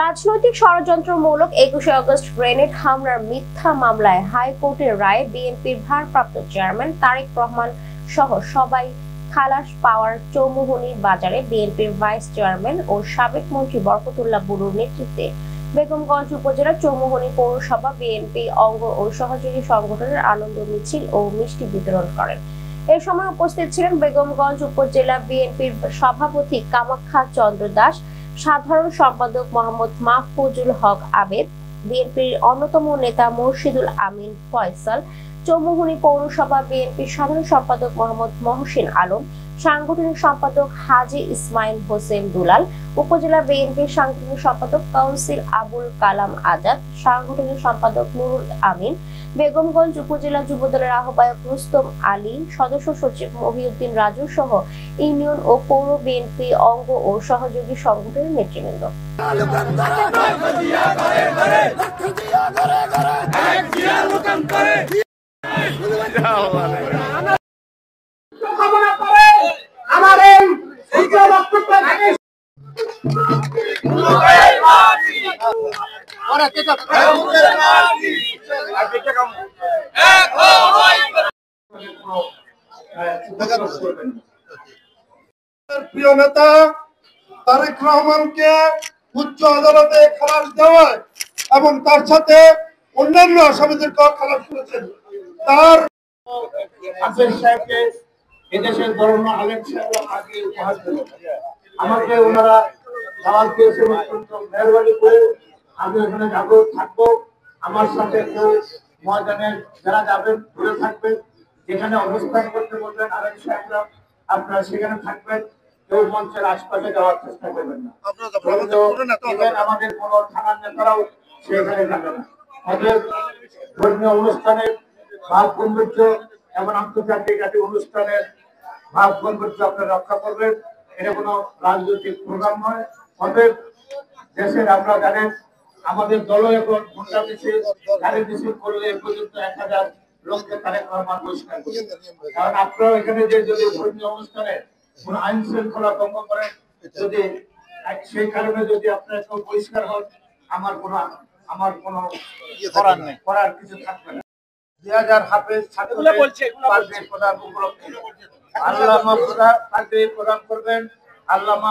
রাজনৈতিক ষড়যন্ত্রমূলক ২১শে August grenade হামলার মিথ্যা মামলায় হাইকোর্টের রায়ে বিএনপির ভারপ্রাপ্ত চেয়ারম্যান তারেক রহমান সহ সবাই খালাস পাওয়ার চৌমুহনী বাজারে বিএনপির ভাইস চেয়ারম্যান ও সাবেক মন্ত্রী বরকতুল্লাহ বুলুর নেতৃত্বে বেগমগঞ্জ উপজেলার চৌমুহনী পৌরসভা বিএনপি অঙ্গ ও সহযোগী সংগঠনের আনন্দ মিছিল ও মিষ্টি বিতরণ করেন। এ সময় উপস্থিত ছিলেন বেগমগঞ্জ উপজেলা বিএনপির সভাপতি কামাখ্যা চন্দ্র দাস, সাধারণ সম্পাদক মোহাম্মদ মাহফুজুল হক আবেদ, বিএনপির অন্যতম নেতা মুর্শিদুল আমিন ফয়সাল, চৌমুহনী পৌরসভা বিএনপির সাধারণ সম্পাদক মোহাম্মদ মহসিন আলম, সাংগঠনিক সম্পাদক হাজী ইসমাইল হোসেন দুলাল, উপজেলা বিএনপির সাংগঠনিক সম্পাদক কাউন্সিল আবুল কালাম আজাদ, সাংগঠনিক সম্পাদক নুরুল আমিন, বেগমগঞ্জ উপজেলা যুবদলের আহ্বায়ক রুস্তম আলী, সদস্য সচিব মহিউদ্দিন রাজু সহ ইউনিয়ন ও পৌর বিএনপি অঙ্গ ও সহযোগী সংগঠনের নেতৃবৃন্দ। প্রিয় নেতা তারেক রহমানকে উচ্চ আদালতে খালাস দেওয়ায় এবং তার সাথে অন্যান্য আসামিদেরকেও খালাস করেছেন। তার এদেশের বরণ্য আলেম আমাকে ওনারা দাওয়াত দিয়েছেন, অত্যন্ত মেহরবানি করে আমি ওখানে যাবো, থাকবো। আমার সাথে কেউ ময়দানের যারা যাবেন ঘুরে থাকবেন, যেখানে অবস্থান করতে বলবেন আলেম সাহেবরা আপনারা সেখানে থাকবেন, কেউ মঞ্চের আশপাশে যাওয়ার চেষ্টা করবেন না। আমাদের কোন থানার নেতারাও সেখানে যাবে না। আমাদের ধর্মীয় অনুষ্ঠানের ভাব গম্ভীর্য এবং আন্তর্জাতিক অনুষ্ঠানের ভাব গম্ভীর্য আপনারা রক্ষা করবেন। এটা কোনো রাজনৈতিক প্রোগ্রাম নয়। অতএব দেশের আপনারা জানেন আমাদের দলও এখন ঘন্টা মিছিল গাড়ি মিছিল করলে এ পর্যন্ত ১০০০ লোককে তারেক রহমান বহিষ্কার করবে। কারণ আপনারা এখানে যে যদি ধর্মীয় অনুষ্ঠানে কোন আইন শৃঙ্খলা ভঙ্গ করেন, যদি সেই কারণে যদি আপনারা কেউ বহিষ্কার হন, আমার কোনো করার কিছু থাকবে না। ২০০০ হাফেজ প্রধান উপলক্ষে আল্লামা প্রদান করবেন। আল্লামা